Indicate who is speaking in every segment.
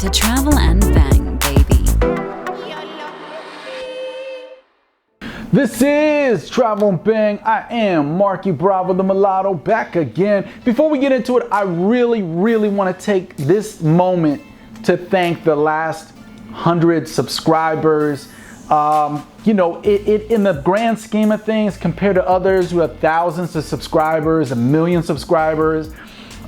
Speaker 1: to Travel and Bang, baby.
Speaker 2: This is Travel and Bang. I am Marky Bravo, the mulatto, back again. Before we get into it, I really want to take this moment to thank the last 100 subscribers. You know, in the grand scheme of things, compared to others who have thousands of subscribers, a million subscribers,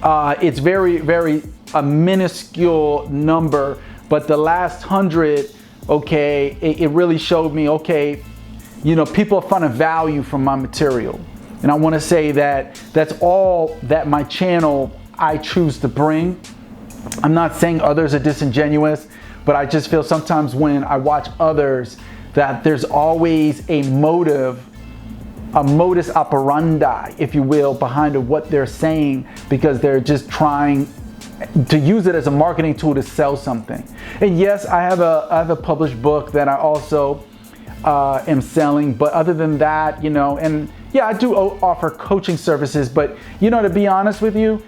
Speaker 2: it's very a minuscule number. But the last 100, okay, it really showed me, okay, you know, people are finding value from my material. And I want to say that that's all that my channel I choose to bring. I'm not saying others are disingenuous, but I just feel sometimes when I watch others that there's always a motive, a modus operandi, if you will, behind what they're saying, because they're just trying to use it as a marketing tool to sell something. And yes, I have a published book that I also am selling, but other than that, you know, and yeah, I do offer coaching services, but you know, to be honest with you,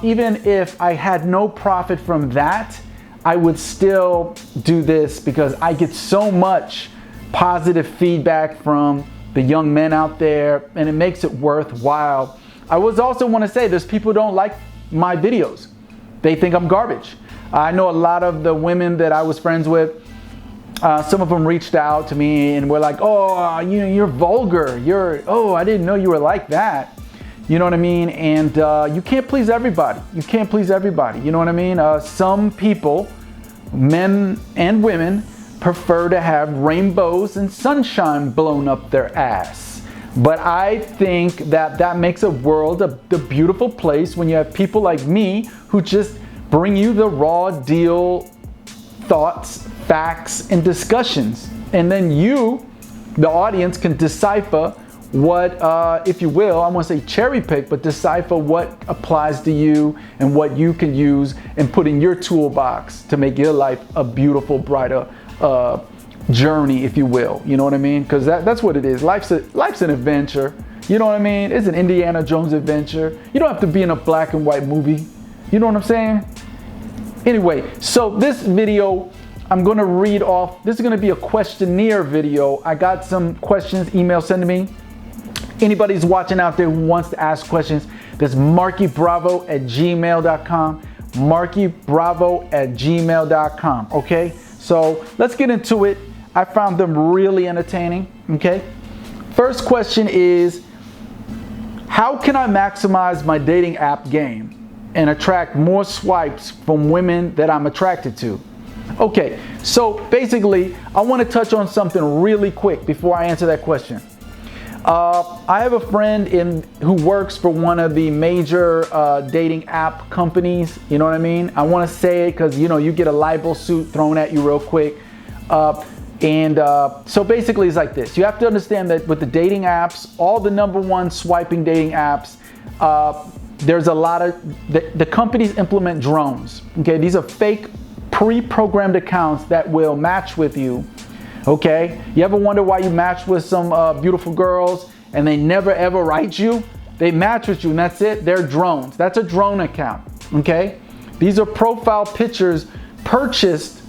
Speaker 2: even if I had no profit from that, I would still do this because I get so much positive feedback from the young men out there, and it makes it worthwhile. I also want to say there's people who don't like my videos. They think I'm garbage. I know a lot of the women that I was friends with, some of them reached out to me and were like, oh, you know, you're vulgar. Oh, I didn't know you were like that. You know what I mean? And you can't please everybody. You can't please everybody. You know what I mean? Some people, men and women, prefer to have rainbows and sunshine blown up their ass. But I think that makes a world a beautiful place when you have people like me who just bring you the raw deal thoughts, facts, and discussions. And then you, the audience, can decipher what, if you will, I want to say cherry pick, but decipher what applies to you and what you can use and put in your toolbox to make your life a beautiful, brighter journey, if you will. You know what I mean? Because that's what it is. Life's an adventure. You know what I mean? It's an Indiana Jones adventure. You don't have to be in a black and white movie. You know what I'm saying? Anyway, so this video, I'm going to read off. This is going to be a questionnaire video. I got some questions, email sent to me. Anybody's watching out there who wants to ask questions, that's markybravo@gmail.com. markybravo@gmail.com. Okay, so let's get into it. I found them really entertaining. Okay, first question is, how can I maximize my dating app game and attract more swipes from women that I'm attracted to? Okay, so basically, I want to touch on something really quick before I answer that question. I have a friend who works for one of the major dating app companies. You know what I mean? I want to say it because, you know, you get a libel suit thrown at you real quick. So basically it's like this. You have to understand that with the dating apps, all the #1 swiping dating apps, there's a lot of, the companies implement drones. Okay, these are fake pre-programmed accounts that will match with you. Okay, you ever wonder why you match with some beautiful girls and they never ever write you? They match with you and that's it. They're drones. That's a drone account. Okay, these are profile pictures purchased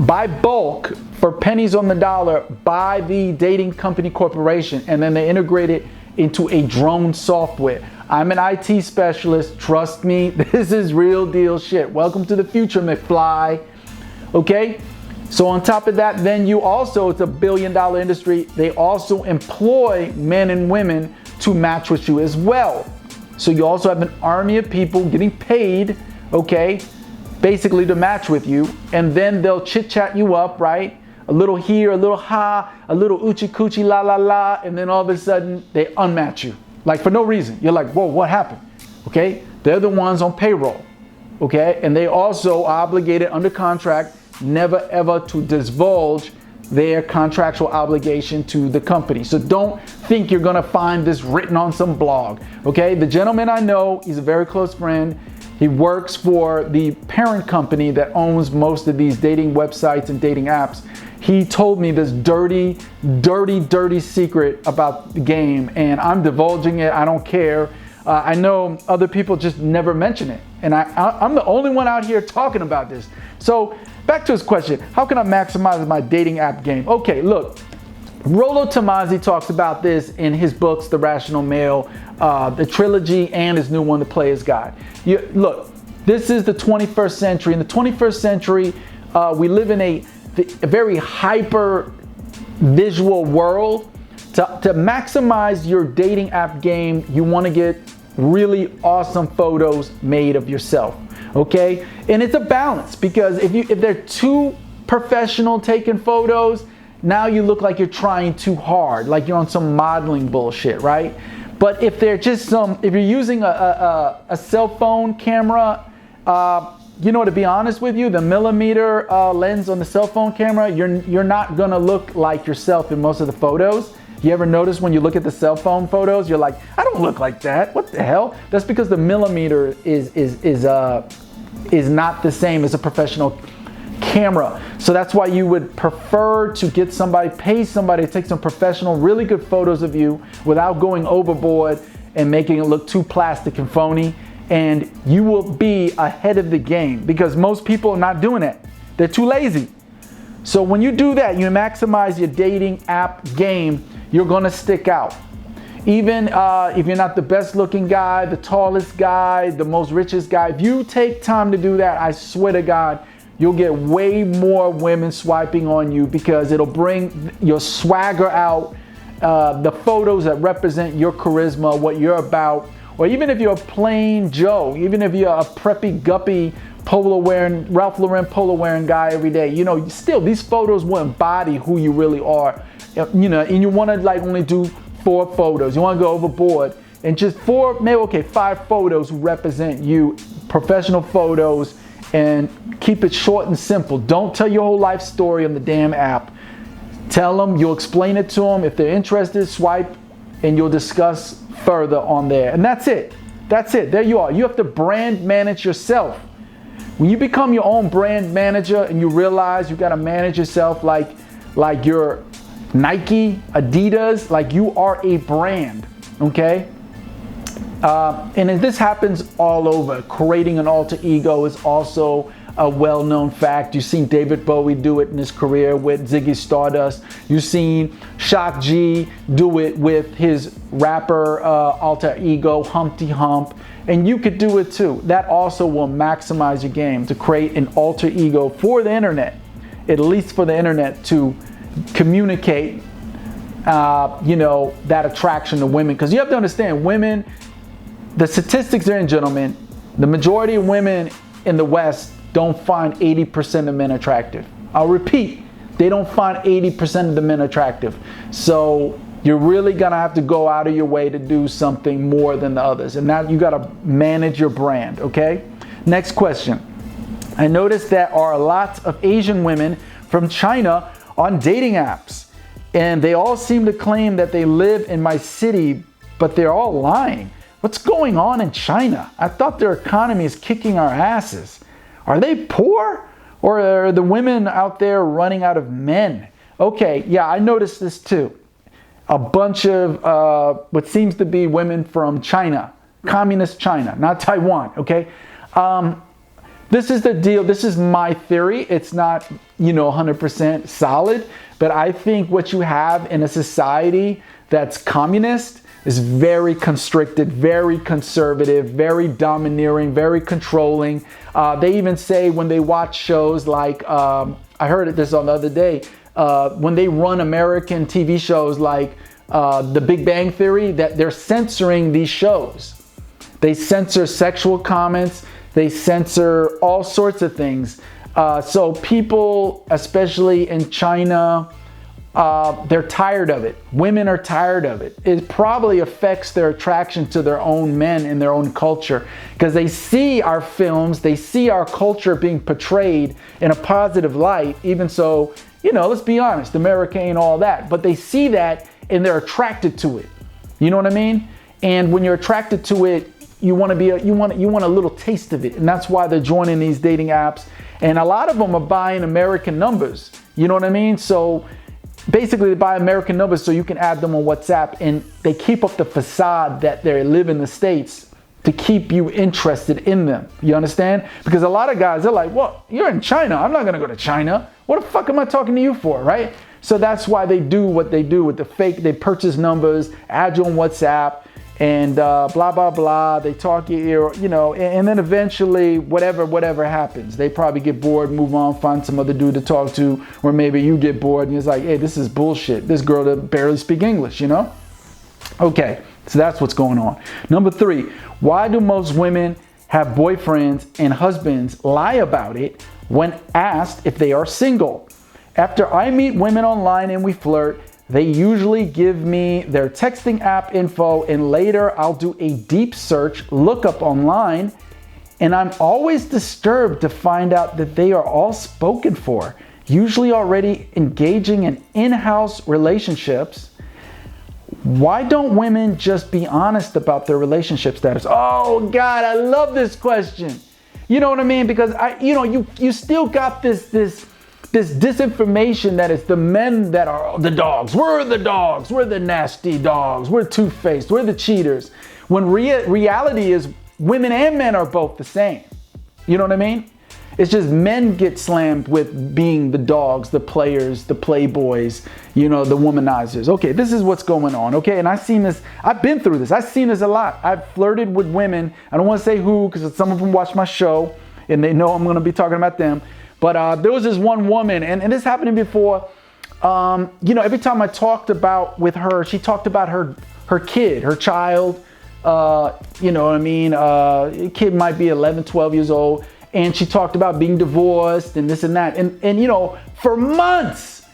Speaker 2: by bulk for pennies on the dollar by the dating company corporation, and then they integrate it into a drone software. I'm an IT specialist. Trust me, this is real deal shit. Welcome to the future, McFly. Okay. So on top of that, then you also, it's a billion-dollar industry. They also employ men and women to match with you as well. So you also have an army of people getting paid, okay, basically to match with you. And then they'll chit-chat you up, right? A little here, a little ha, a little oochie-coochie, la la la, and then all of a sudden they unmatch you. Like for no reason. You're like, whoa, what happened? Okay, they're the ones on payroll, okay? And they also are obligated under contract never ever to divulge their contractual obligation to the company. So don't think you're gonna find this written on some blog. Okay, the gentleman I know, he's a very close friend. He works for the parent company that owns most of these dating websites and dating apps. He told me this dirty secret about the game, and I'm divulging it. I don't care. I know other people just never mention it. And I'm the only one out here talking about this. So back to his question, how can I maximize my dating app game? Okay, look, Rollo Tomassi talks about this in his books, The Rational Male, the trilogy, and his new one, The Player's Guide. Look, this is the 21st century. In the 21st century, we live in a very hyper visual world. To maximize your dating app game, you want to get really awesome photos made of yourself, okay? And it's a balance, because if they're too professional taking photos, now you look like you're trying too hard, like you're on some modeling bullshit, right? But if they're just if you're using a cell phone camera, you know, to be honest with you, the millimeter lens on the cell phone camera, you're not gonna look like yourself in most of the photos. You ever notice when you look at the cell phone photos, you're like, I don't look like that. What the hell? That's because the millimeter is not the same as a professional camera. So that's why you would prefer to get somebody, pay somebody to take some professional, really good photos of you without going overboard and making it look too plastic and phony. And you will be ahead of the game, because most people are not doing it. They're too lazy. So when you do that, you maximize your dating app game, you're gonna stick out. Even if you're not the best looking guy, the tallest guy, the most richest guy, if you take time to do that, I swear to God, you'll get way more women swiping on you, because it'll bring your swagger out, the photos that represent your charisma, what you're about. Or even if you're a plain Joe, even if you're a preppy, guppy, polo wearing, Ralph Lauren polo wearing guy every day, you know, still these photos will embody who you really are. You know, and you want to like only do 4 photos. You want to go overboard and just 4, maybe okay, 5 photos represent you, professional photos, and keep it short and simple. Don't tell your whole life story on the damn app. Tell them, you'll explain it to them. If they're interested, swipe, and you'll discuss further on there. And that's it. That's it. There you are. You have to brand manage yourself. When you become your own brand manager and you realize you got to manage yourself like you're Nike, Adidas, like you are a brand, okay? And this happens all over. Creating an alter ego is also a well-known fact. You've seen David Bowie do it in his career with Ziggy Stardust. You've seen Shock G do it with his rapper alter ego, Humpty Hump. And you could do it too. That also will maximize your game, to create an alter ego for the internet, at least for the internet, to communicate, you know, that attraction to women. Because you have to understand, women, the statistics are in, gentlemen, the majority of women in the West don't find 80% of men attractive. I'll repeat, they don't find 80% of the men attractive. So you're really gonna have to go out of your way to do something more than the others. And now you gotta manage your brand, okay? Next question. I noticed there are lots of Asian women from China on dating apps, and they all seem to claim that they live in my city, but they're all lying. What's going on in China? I thought their economy is kicking our asses. Are they poor? Or are the women out there running out of men? Okay, yeah, I noticed this too. A bunch of what seems to be women from China, communist China, not Taiwan, okay? This is the deal. This is my theory. It's not, you know, 100% solid, but I think what you have in a society that's communist is very constricted, very conservative, very domineering, very controlling. They even say when they watch shows like, I heard this on the other day, when they run American TV shows like The Big Bang Theory, that they're censoring these shows. They censor sexual comments, they censor all sorts of things. So people, especially in China, they're tired of it. Women are tired of it. It probably affects their attraction to their own men in their own culture, because they see our films, they see our culture being portrayed in a positive light. Even so, you know, let's be honest, America ain't all that, but they see that and they're attracted to it. You know what I mean? And when you're attracted to it, you want a little taste of it, and that's why they're joining these dating apps. And a lot of them are buying American numbers. You know what I mean? So basically they buy American numbers so you can add them on WhatsApp, and they keep up the facade that they live in the States to keep you interested in them. You understand? Because a lot of guys, they're like, well, you're in China. I'm not going to go to China. What the fuck am I talking to you for, right? So that's why they do what they do with the fake. They purchase numbers, add you on WhatsApp, and blah, blah, blah. They talk your ear, you know, and then eventually whatever happens. They probably get bored, move on, find some other dude to talk to, or maybe you get bored and it's like, hey, this is bullshit. This girl that barely speak English, you know? Okay, so that's what's going on. Number 3, why do most women have boyfriends and husbands lie about it when asked if they are single? After I meet women online and we flirt, they usually give me their texting app info, and later I'll do a deep search, look up online, and I'm always disturbed to find out that they are all spoken for, usually already engaging in in-house relationships. Why don't women just be honest about their relationship status? Oh God, I love this question. You know what I mean? Because you still got this disinformation that it's the men that are the dogs. We're the dogs. We're the nasty dogs. We're two-faced. We're the cheaters. When reality is women and men are both the same. You know what I mean? It's just men get slammed with being the dogs, the players, the playboys, you know, the womanizers. Okay, this is what's going on, okay? And I've seen this, I've been through this. I've seen this a lot. I've flirted with women. I don't want to say who, because some of them watch my show and they know I'm going to be talking about them. But there was this one woman, and this happened to me before. You know, every time I talked about with her, she talked about her kid, her child. You know what I mean? Kid might be 11, 12 years old. And she talked about being divorced and this and that. And you know, for months,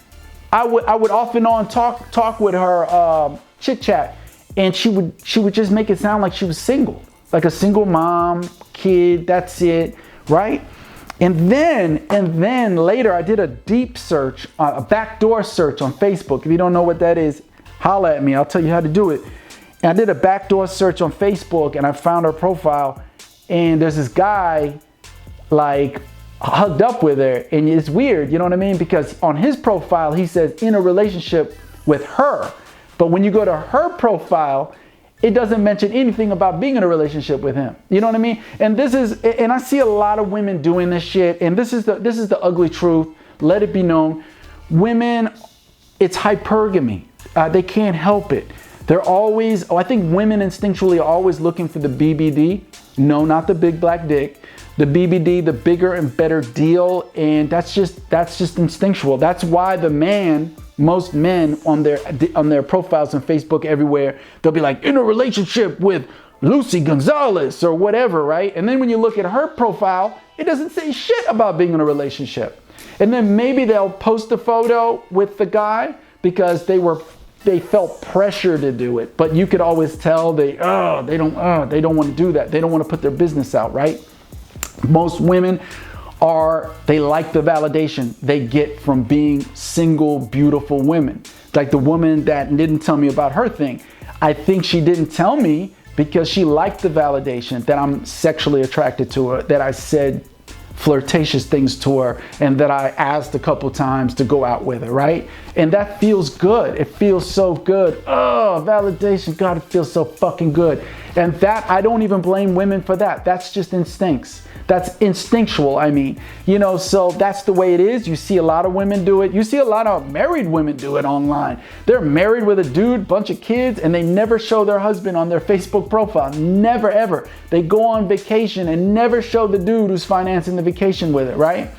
Speaker 2: I would off and on talk with her, chit chat, and she would just make it sound like she was single, like a single mom, kid, that's it, right? And then later I did a deep search, a backdoor search on Facebook. If you don't know what that is, holla at me, I'll tell you how to do it. And I did a backdoor search on Facebook and I found her profile, and there's this guy like hugged up with her, and it's weird, you know what I mean? Because on his profile he says in a relationship with her, but when you go to her profile, it doesn't mention anything about being in a relationship with him. You know what I mean? And I see a lot of women doing this shit, and this is the ugly truth. Let it be known. Women, it's hypergamy. They can't help it. They're always, I think women instinctually are always looking for the BBD. No, not the big black dick. The BBD, the bigger and better deal, and that's just instinctual. That's why most men on their profiles on Facebook everywhere, they'll be like, in a relationship with Lucy Gonzalez or whatever, right? And then when you look at her profile, it doesn't say shit about being in a relationship. And then maybe they'll post a photo with the guy because they felt pressure to do it, but you could always tell they don't want to do that. They don't want to put their business out, right? Most women they like the validation they get from being single, beautiful women. Like the woman that didn't tell me about her thing. I think she didn't tell me because she liked the validation that I'm sexually attracted to her, that I said flirtatious things to her, and that I asked a couple times to go out with her, right? And that feels good. It feels so good. Oh, validation, God, it feels so fucking good. And that, I don't even blame women for that. That's just instincts. That's instinctual, I mean. You know, so that's the way it is. You see a lot of women do it. You see a lot of married women do it online. They're married with a dude, bunch of kids, and they never show their husband on their Facebook profile. Never, ever. They go on vacation and never show the dude who's financing the vacation with it, right?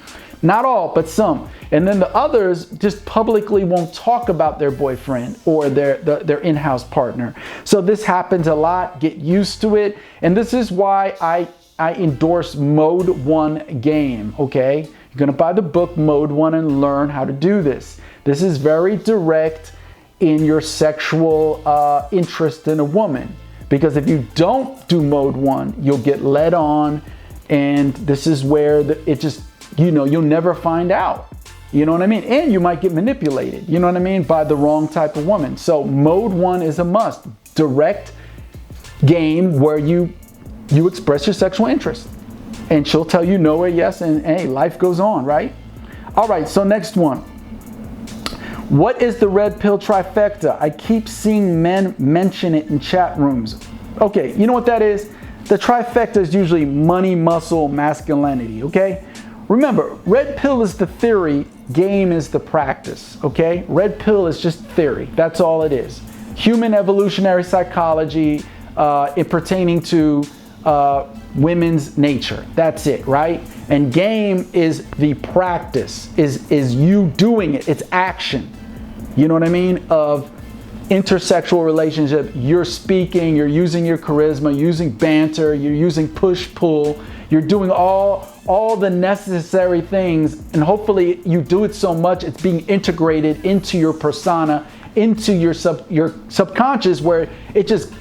Speaker 2: Not all, but some. And then the others just publicly won't talk about their boyfriend or their in-house partner. So this happens a lot. Get used to it. And this is why I endorse Mode 1 game, okay? You're gonna buy the book Mode 1 and learn how to do this. This is very direct in your sexual interest in a woman. Because if you don't do Mode 1, you'll get led on, and this is where you'll never find out. You know what I mean? And you might get manipulated, you know what I mean, by the wrong type of woman. So Mode 1 is a must. Direct game where you express your sexual interest, and she'll tell you no or yes, and hey, life goes on, right? All right, so next one. What is the red pill trifecta? I keep seeing men mention it in chat rooms. Okay, you know what that is? The trifecta is usually money, muscle, masculinity, okay? Remember, red pill is the theory, game is the practice, okay? Red pill is just theory, that's all it is. Human evolutionary psychology pertaining to women's nature, that's it, right? And game is the practice, is you doing it, it's action. You know what I mean? Of intersexual relationship, you're speaking, you're using your charisma, using banter, you're using push-pull, you're doing all the necessary things, and hopefully you do it so much it's being integrated into your persona, into your subconscious, where it just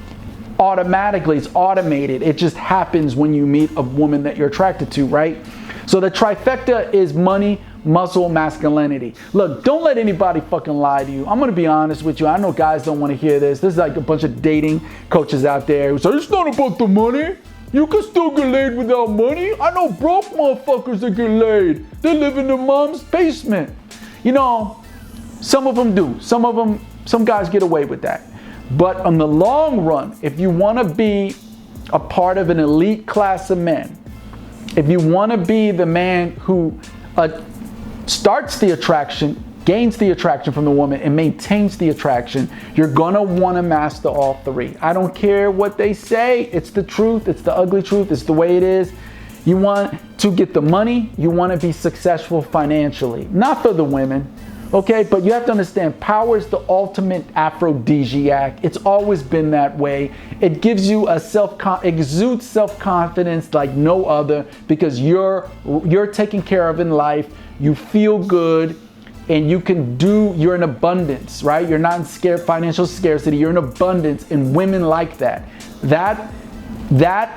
Speaker 2: automatically, it's automated. It just happens when you meet a woman that you're attracted to, right? So the trifecta is money, muscle, masculinity. Look, don't let anybody fucking lie to you. I'm gonna be honest with you. I know guys don't want to hear this. This is like a bunch of dating coaches out there who say, it's not about the money. You can still get laid without money. I know broke motherfuckers that get laid. They live in their mom's basement. You know, some of them do. Some guys get away with that. But on the long run, if you want to be a part of an elite class of men, if you want to be the man who starts the attraction, gains the attraction from the woman, and maintains the attraction, you're going to want to master all three. I don't care what they say. It's the truth. It's the ugly truth. It's the way it is. You want to get the money. You want to be successful financially. Not for the women. Okay, but you have to understand, power is the ultimate aphrodisiac. It's always been that way. It gives you a exudes self-confidence like no other, because you're taken care of in life. You feel good, and you're in abundance, right? You're not in financial scarcity. You're in abundance, and women like that. That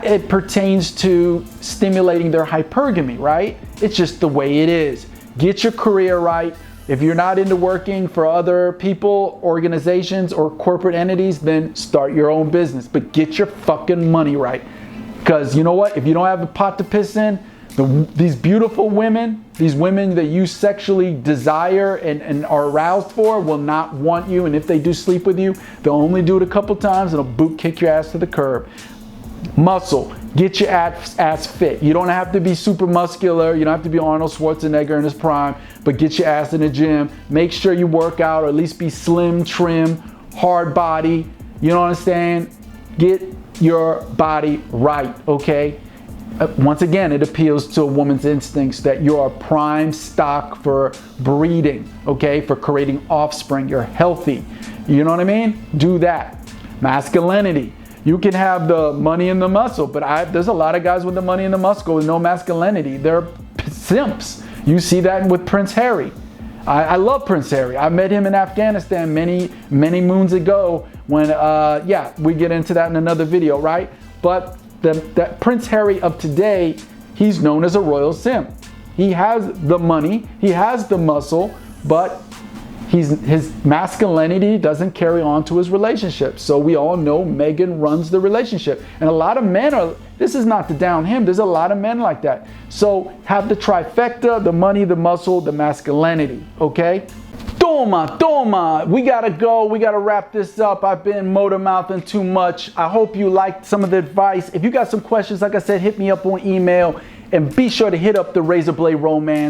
Speaker 2: it pertains to stimulating their hypergamy, right? It's just the way it is. Get your career right. If you're not into working for other people, organizations, or corporate entities, then start your own business. But get your fucking money right. Because you know what? If you don't have a pot to piss in, these beautiful women, these women that you sexually desire and are aroused for, will not want you. And if they do sleep with you, they'll only do it a couple times and they'll boot kick your ass to the curb. Muscle. Get your ass fit. You don't have to be super muscular. You don't have to be Arnold Schwarzenegger in his prime, but get your ass in the gym. Make sure you work out, or at least be slim, trim, hard body. You know what I'm saying? Get your body right, okay? Once again, it appeals to a woman's instincts that you're a prime stock for breeding, okay? For creating offspring. You're healthy. You know what I mean? Do that. Masculinity. You can have the money and the muscle, but there's a lot of guys with the money and the muscle with no masculinity. They're simps. You see that with Prince Harry. I love Prince Harry. I met him in Afghanistan many moons ago when, we get into that in another video, right? But that Prince Harry of today, he's known as a royal simp. He has the money, he has the muscle, but his masculinity doesn't carry on to his relationship. So we all know Meghan runs the relationship. And a lot of men this is not to down him, there's a lot of men like that. So have the trifecta, the money, the muscle, the masculinity, okay? Toma. We gotta go. We gotta wrap this up. I've been motor mouthing too much. I hope you liked some of the advice. If you got some questions, like I said, hit me up on email, and be sure to hit up the Razor Blade Romance.